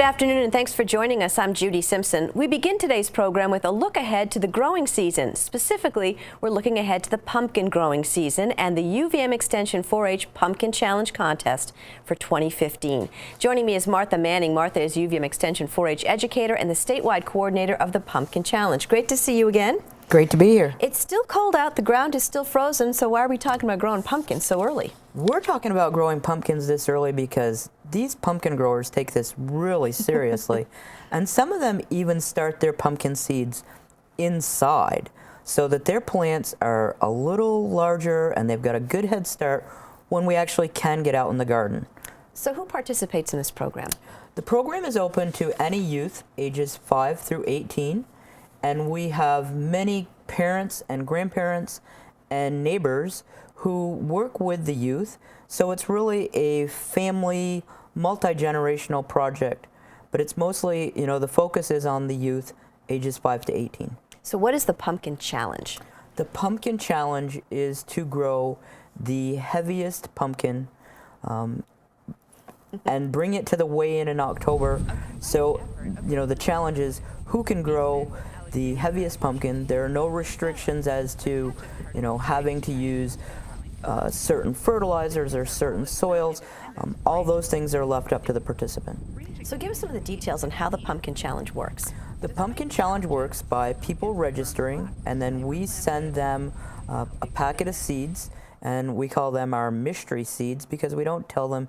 afternoon and thanks for joining us. I'm Judy Simpson. We begin today's program with a look ahead to the growing season. Specifically, we're looking ahead to the pumpkin growing season and the UVM Extension 4-H Pumpkin Challenge Contest for 2015. Joining me is Martha Manning. Martha is UVM Extension 4-H Educator and the statewide coordinator of the Pumpkin Challenge. Great to see you again. Great to be here. It's still cold out, the ground is still frozen, so why are we talking about growing pumpkins so early? We're talking about growing pumpkins this early because these pumpkin growers take this really seriously. And some of them even start their pumpkin seeds inside so that their plants are a little larger and they've got a good head start when we actually can get out in the garden. So who participates in this program? The program is open to any youth ages 5 through 18. And we have many parents and grandparents and neighbors who work with the youth. So it's really a family, multi-generational project. But it's mostly, the focus is on the youth ages 5 to 18. So what is the Pumpkin Challenge? The Pumpkin Challenge is to grow the heaviest pumpkin and bring it to the weigh-in in October. So, the challenge is who can grow the heaviest pumpkin. There are no restrictions as to, having to use certain fertilizers or certain soils. All those things are left up to the participant. So give us some of the details on how the Pumpkin Challenge works. The Pumpkin Challenge works by people registering, and then we send them a packet of seeds, and we call them our mystery seeds because we don't tell them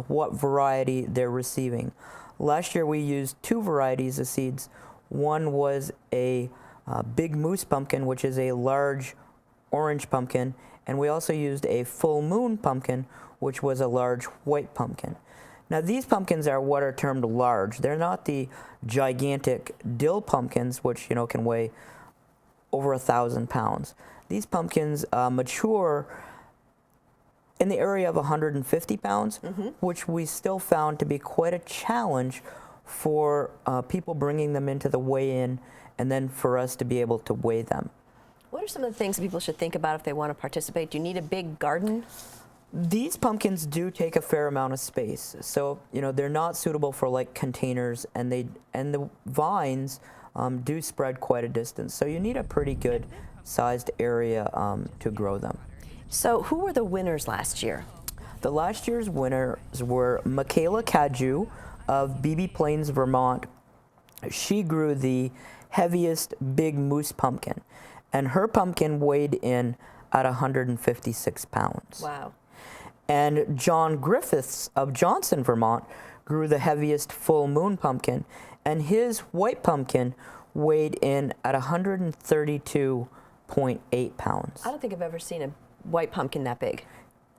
what variety they're receiving. Last year we used 2 varieties of seeds. One was a big moose pumpkin, which is a large orange pumpkin, and we also used a full moon pumpkin, which was a large white pumpkin. Now these pumpkins are what are termed large. They're not the gigantic dill pumpkins, which can weigh over 1,000 pounds. These pumpkins mature in the area of 150 pounds, which we still found to be quite a challenge for people bringing them into the weigh-in and then for us to be able to weigh them. What are some of the things that people should think about if they want to participate? Do you need a big garden? These pumpkins do take a fair amount of space. So, they're not suitable for like containers, and the vines do spread quite a distance. So you need a pretty good sized area to grow them. So who were the winners last year? The last year's winners were Michaela Caju of BB Plains, Vermont. She grew the heaviest big moose pumpkin, and her pumpkin weighed in at 156 pounds. Wow. And John Griffiths of Johnson, Vermont, grew the heaviest full moon pumpkin, and his white pumpkin weighed in at 132.8 pounds. I don't think I've ever seen a white pumpkin that big.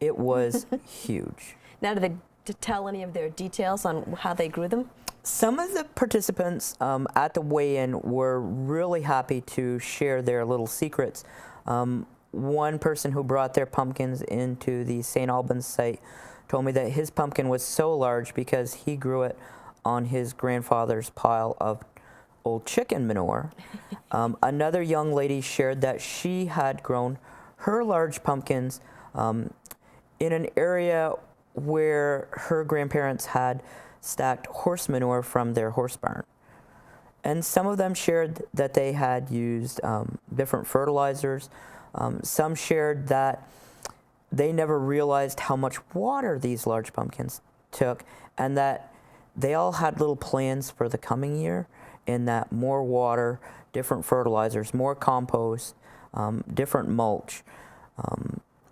It was huge. Now, did they tell any of their details on how they grew them? Some of the participants at the weigh-in were really happy to share their little secrets. One person who brought their pumpkins into the St. Albans site told me that his pumpkin was so large because he grew it on his grandfather's pile of old chicken manure. Another young lady shared that she had grown her large pumpkins in an area where her grandparents had stacked horse manure from their horse barn. And some of them shared that they had used different fertilizers. Some shared that they never realized how much water these large pumpkins took, and that they all had little plans for the coming year in that more water, different fertilizers, more compost, different mulch.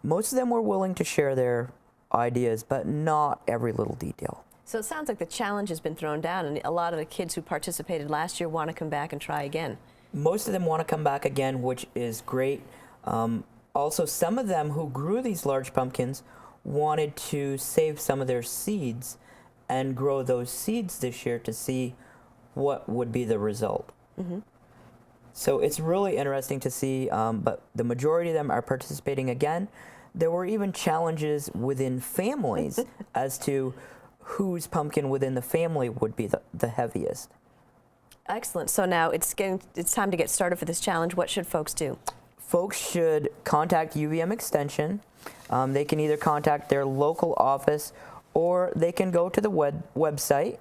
Most of them were willing to share their ideas, but not every little detail. So it sounds like the challenge has been thrown down, and a lot of the kids who participated last year want to come back and try again. Most of them want to come back again, which is great. Also, some of them who grew these large pumpkins wanted to save some of their seeds and grow those seeds this year to see what would be the result. So it's really interesting to see, but the majority of them are participating again. There were even challenges within families as to whose pumpkin within the family would be the heaviest. Excellent. So now it's time to get started for this challenge. What should folks do? Folks should contact UVM Extension. They can either contact their local office, or they can go to the website,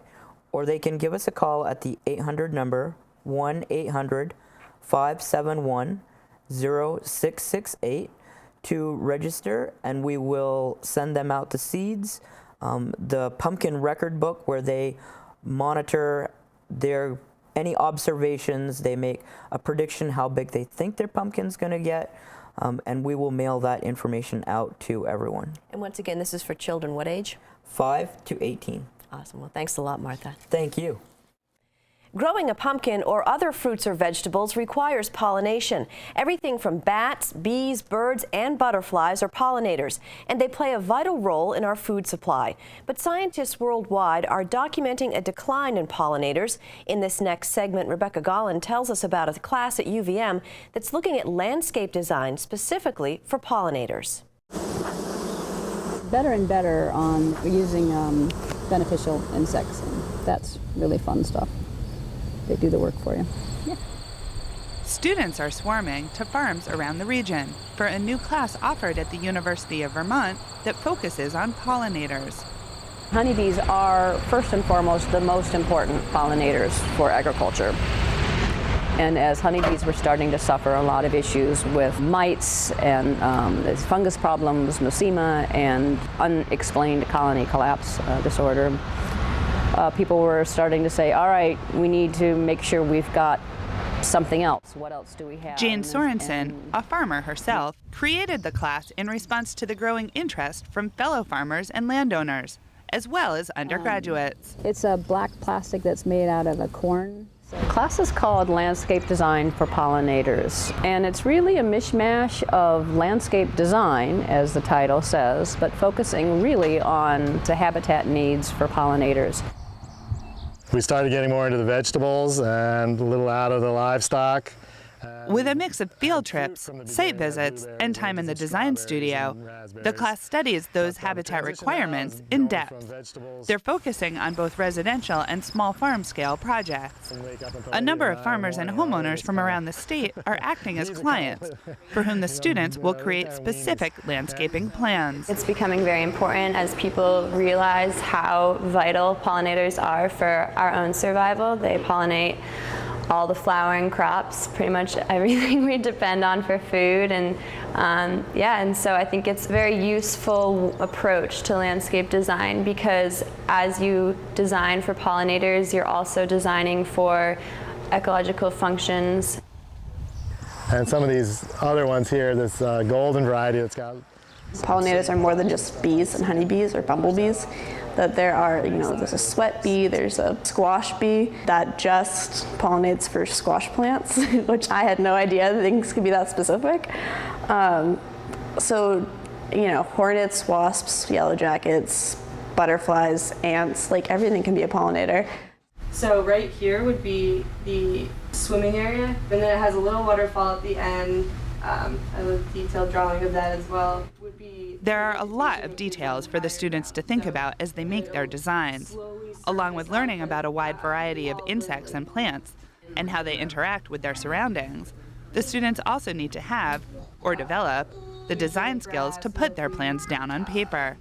or they can give us a call at the 800 number, 1-800-571-0668 to register, and we will send them out the seeds, the pumpkin record book where they monitor any observations, they make a prediction how big they think their pumpkin's going to get, and we will mail that information out to everyone. And once again, this is for children what age? 5 to 18. Awesome. Well, thanks a lot, Martha. Thank you. Growing a pumpkin or other fruits or vegetables requires pollination. Everything from bats, bees, birds, and butterflies are pollinators, and they play a vital role in our food supply. But scientists worldwide are documenting a decline in pollinators. In this next segment, Rebecca Gollin tells us about a class at UVM that's looking at landscape design specifically for pollinators. Better and better on using beneficial insects, and that's really fun stuff. They do the work for you. Yeah. Students are swarming to farms around the region for a new class offered at the University of Vermont that focuses on pollinators. Honeybees are first and foremost the most important pollinators for agriculture. And as honeybees were starting to suffer a lot of issues with mites and fungus problems, nosema, and unexplained colony collapse disorder, people were starting to say, all right, we need to make sure we've got something else. What else do we have? Jane Sorensen, a farmer herself, created the class in response to the growing interest from fellow farmers and landowners, as well as undergraduates. It's a black plastic that's made out of a corn. The class is called Landscape Design for Pollinators, and it's really a mishmash of landscape design, as the title says, but focusing really on the habitat needs for pollinators. We started getting more into the vegetables and a little out of the livestock. With a mix of field trips, site visits, and time in the design studio, the class studies those habitat requirements in depth. They're focusing on both residential and small farm-scale projects. A number of farmers and homeowners from around the state are acting as clients, for whom the students will create specific landscaping plans. It's becoming very important as people realize how vital pollinators are for our own survival. They pollinate all the flowering crops, pretty much everything we depend on for food, and and so I think it's a very useful approach to landscape design, because as you design for pollinators, you're also designing for ecological functions. And some of these other ones here, this golden variety that's got... Pollinators are more than just bees and honeybees or bumblebees. That there are, there's a sweat bee, there's a squash bee that just pollinates for squash plants, which I had no idea things could be that specific. Hornets, wasps, yellow jackets, butterflies, ants, like everything can be a pollinator. So right here would be the swimming area, and then it has a little waterfall at the end. I have a detailed drawing of that as well. There are a lot of details for the students to think about as they make their designs, along with learning about a wide variety of insects and plants and how they interact with their surroundings. The students also need to have, or develop, the design skills to put their plans down on paper.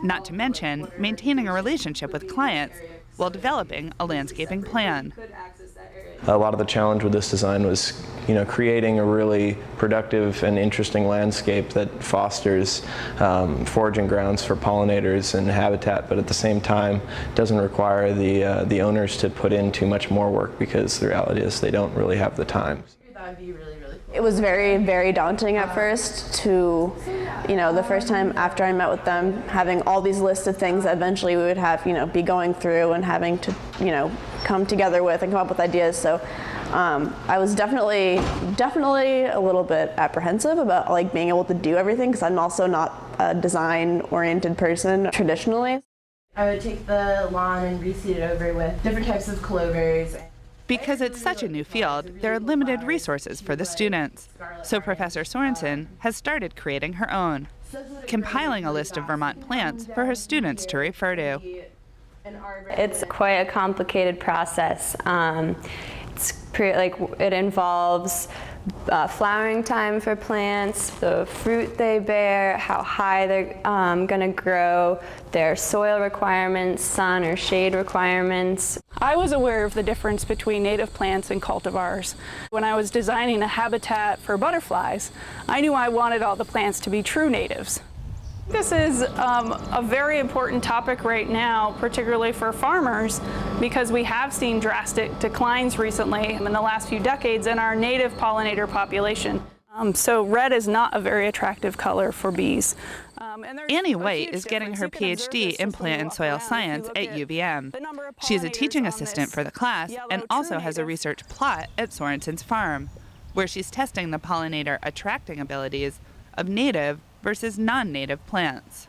Not to mention maintaining a relationship with clients while developing a landscaping plan. A lot of the challenge with this design was, creating a really productive and interesting landscape that fosters foraging grounds for pollinators and habitat, but at the same time doesn't require the owners to put in too much more work, because the reality is they don't really have the time. It was very, very daunting at first to, the first time after I met with them, having all these lists of things that eventually we would have, be going through and having to, come together with and come up with ideas. So I was definitely a little bit apprehensive about being able to do everything, because I'm also not a design-oriented person traditionally. I would take the lawn and reseed it over with different types of clovers. Because it's such a new field, there are limited resources for the students. So Professor Sorensen has started creating her own, compiling a list of Vermont plants for her students to refer to. It's quite a complicated process. It involves flowering time for plants, the fruit they bear, how high they're going to grow, their soil requirements, sun or shade requirements. I was aware of the difference between native plants and cultivars. When I was designing a habitat for butterflies, I knew I wanted all the plants to be true natives. This is a very important topic right now, particularly for farmers, because we have seen drastic declines recently in the last few decades in our native pollinator population. So red is not a very attractive color for bees. Annie White is getting her PhD in plant and soil science at UVM. She's a teaching assistant for the class and also has a research plot at Sorensen's farm, where she's testing the pollinator attracting abilities of native versus non-native plants.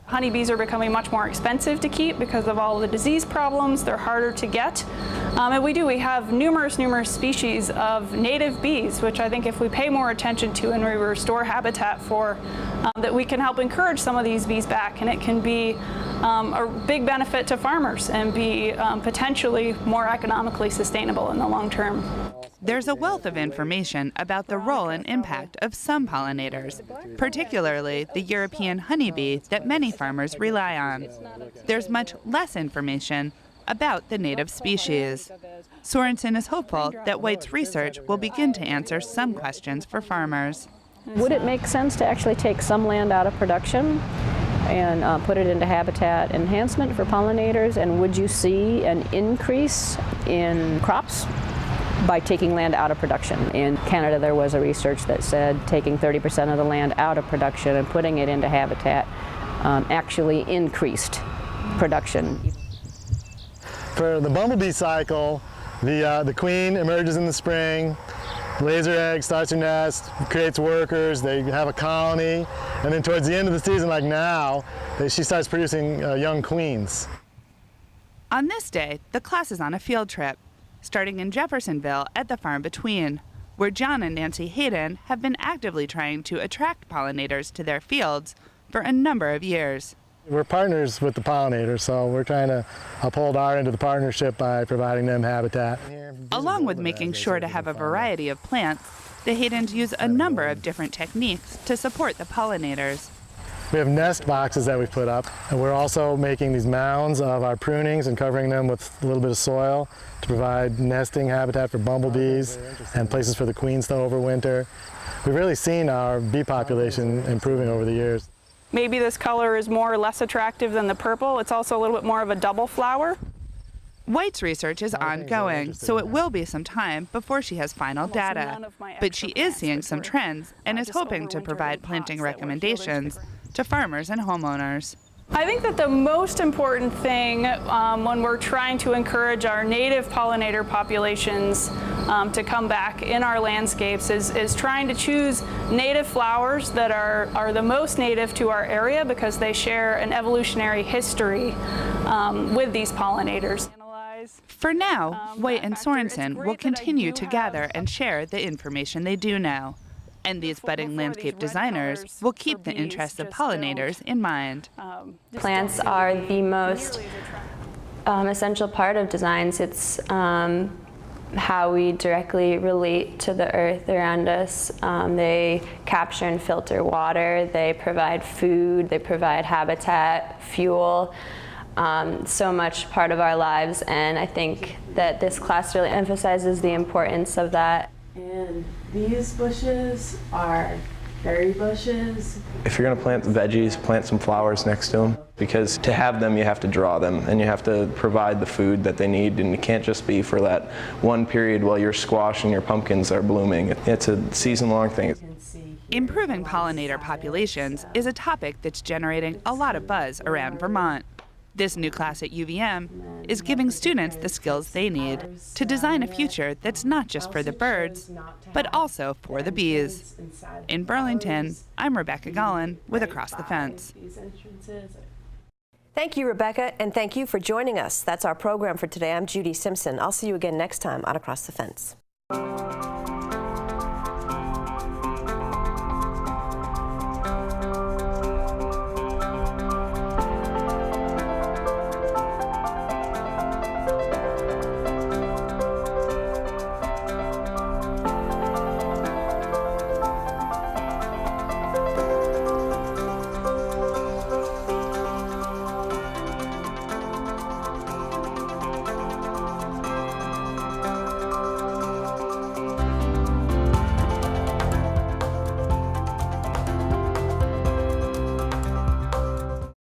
Honeybees are becoming much more expensive to keep because of all the disease problems. They're harder to get. And we have numerous species of native bees, which I think if we pay more attention to and we restore habitat for, that we can help encourage some of these bees back, and it can be a big benefit to farmers and be potentially more economically sustainable in the long term. There's a wealth of information about the role and impact of some pollinators, particularly the European honeybee that many farmers rely on. There's much less information about the native species. Sorensen is hopeful that White's research will begin to answer some questions for farmers. Would it make sense to actually take some land out of production and put it into habitat enhancement for pollinators? And would you see an increase in crops by taking land out of production? In Canada, there was a research that said taking 30% of the land out of production and putting it into habitat actually increased production. For the bumblebee cycle, the queen emerges in the spring, lays her egg, starts her nest, creates workers, they have a colony, and then towards the end of the season, like now, she starts producing young queens. On this day, the class is on a field trip, starting in Jeffersonville at the farm between, where John and Nancy Hayden have been actively trying to attract pollinators to their fields for a number of years. We're partners with the pollinators, so we're trying to uphold our end of the partnership by providing them habitat. Along with making sure to have a variety of plants, the Haydens use a number of different techniques to support the pollinators. We have nest boxes that we've put up, and we're also making these mounds of our prunings and covering them with a little bit of soil to provide nesting habitat for bumblebees and places for the queens to overwinter. We've really seen our bee population improving over the years. Maybe this color is more or less attractive than the purple. It's also a little bit more of a double flower. White's research is ongoing, so it will be some time before she has final data. But she is seeing some trends and is hoping to provide planting recommendations to farmers and homeowners. I think that the most important thing when we're trying to encourage our native pollinator populations to come back in our landscapes is trying to choose native flowers that are the most native to our area because they share an evolutionary history with these pollinators. For now, White and Sorensen will continue to gather and share the information they do know. And these budding landscape designers will keep the interests of pollinators in mind. Plants are the most essential part of designs. It's how we directly relate to the earth around us. They capture and filter water, they provide food, they provide habitat, fuel. So much part of our lives, and I think that this class really emphasizes the importance of that. And these bushes are berry bushes. If you're going to plant veggies, plant some flowers next to them, because to have them you have to draw them and you have to provide the food that they need, and it can't just be for that one period while your squash and your pumpkins are blooming. It's a season-long thing. Improving pollinator populations is a topic that's generating a lot of buzz around Vermont. This new class at UVM is giving students the skills they need to design a future that's not just for the birds, but also for the bees. In Burlington, I'm Rebecca Gollin with Across the Fence. Thank you, Rebecca, and thank you for joining us. That's our program for today. I'm Judy Simpson. I'll see you again next time on Across the Fence.